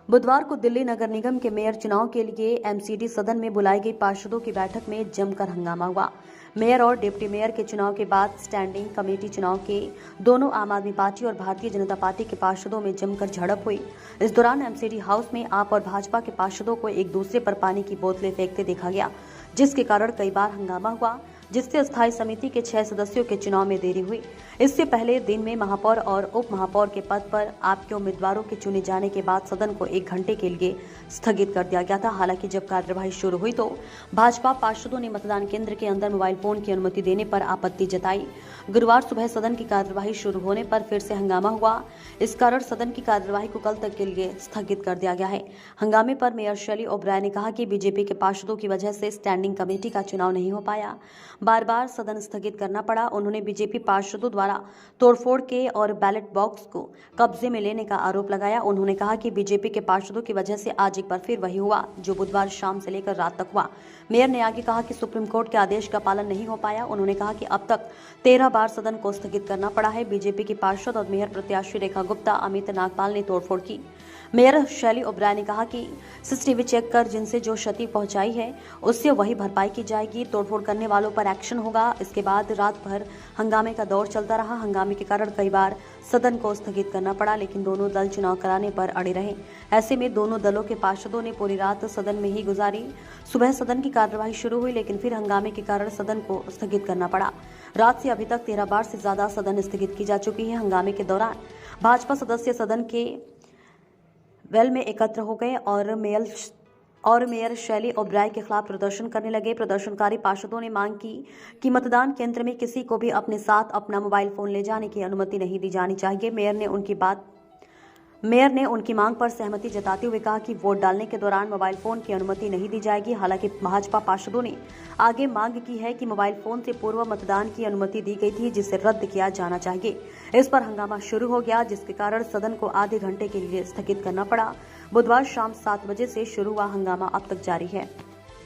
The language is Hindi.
बुधवार को दिल्ली नगर निगम के मेयर चुनाव के लिए एमसीडी सदन में बुलाई गई पार्षदों की बैठक में जमकर हंगामा हुआ। मेयर और डिप्टी मेयर के चुनाव के बाद स्टैंडिंग कमेटी चुनाव के दोनों आम आदमी पार्टी और भारतीय जनता पार्टी के पार्षदों में जमकर झड़प हुई। इस दौरान एमसीडी हाउस में आप और भाजपा के पार्षदों को एक दूसरे पर पानी की बोतलें फेंकते देखा गया, जिसके कारण कई बार हंगामा हुआ, जिससे स्थायी समिति के 6 सदस्यों के चुनाव में देरी हुई। इससे पहले दिन में महापौर और उप महापौर के पद पर आपके उम्मीदवारों के चुने जाने के बाद सदन को 1 घंटे के लिए स्थगित कर दिया गया था। हालांकि जब कार्यवाही शुरू हुई तो भाजपा पार्षदों ने मतदान केंद्र के अंदर मोबाइल फोन की अनुमति देने पर आपत्ति जताई। गुरुवार सुबह सदन की कार्यवाही शुरू होने पर फिर से हंगामा हुआ। इस कारण सदन की कार्यवाही को कल तक के लिए स्थगित कर दिया गया है। हंगामे पर मेयर शैली ओब्राय ने कहा कि बीजेपी के पार्षदों की वजह से स्टैंडिंग कमेटी का चुनाव नहीं हो पाया, बार बार सदन स्थगित करना पड़ा। उन्होंने बीजेपी पार्षदों द्वारा तोड़फोड़ के और बैलेट बॉक्स को कब्जे में लेने का आरोप लगाया। उन्होंने कहा कि बीजेपी के पार्षदों की वजह से आज एक बार फिर वही हुआ जो बुधवार शाम से लेकर रात तक हुआ। मेयर ने आगे कहा कि सुप्रीम कोर्ट के आदेश का पालन नहीं हो पाया। उन्होंने कहा कि अब तक 13 बार सदन को स्थगित करना पड़ा है। बीजेपी की पार्षद और मेयर प्रत्याशी रेखा गुप्ता, अमित नागपाल ने तोड़फोड़ की। मेयर शैली ओब्राय ने कहा कि सीसीटीवी चेक कर जिनसे जो क्षति पहुंचाई है उससे वही भरपाई की जाएगी। तोड़फोड़ करने वालों पर एक्शन होगा। इसके बाद रात भर हंगामे का दौर चलता रहा। हंगामे के कारण कई बार सदन को स्थगित करना पड़ा, लेकिन दोनों दल चुनाव कराने पर अड़े रहे। ऐसे में दोनों दलों के पार्षदों ने पूरी रात सदन में ही गुजारी। सुबह सदन की कार्यवाही शुरू हुई, लेकिन फिर हंगामे के कारण सदन को स्थगित करना पड़ा। रात से अभी तक 13 बार से ज्यादा सदन स्थगित की जा चुकी है। हंगामे के दौरान भाजपा सदस्य सदन के वेल में एकत्र हो गए और मेयर शैली ओब्राय के खिलाफ प्रदर्शन करने लगे। प्रदर्शनकारी पार्षदों ने मांग की कि मतदान केंद्र में किसी को भी अपने साथ अपना मोबाइल फोन ले जाने की अनुमति नहीं दी जानी चाहिए। मेयर ने उनकी मांग पर सहमति जताते हुए कहा कि वोट डालने के दौरान मोबाइल फोन की अनुमति नहीं दी जाएगी। हालांकि भाजपा पार्षदों ने आगे मांग की है कि मोबाइल फोन से पूर्व मतदान की अनुमति दी गई थी, जिसे रद्द किया जाना चाहिए। इस पर हंगामा शुरू हो गया, जिसके कारण सदन को आधे घंटे के लिए स्थगित करना पड़ा। बुधवार शाम 7 बजे से शुरू हुआ हंगामा अब तक जारी है।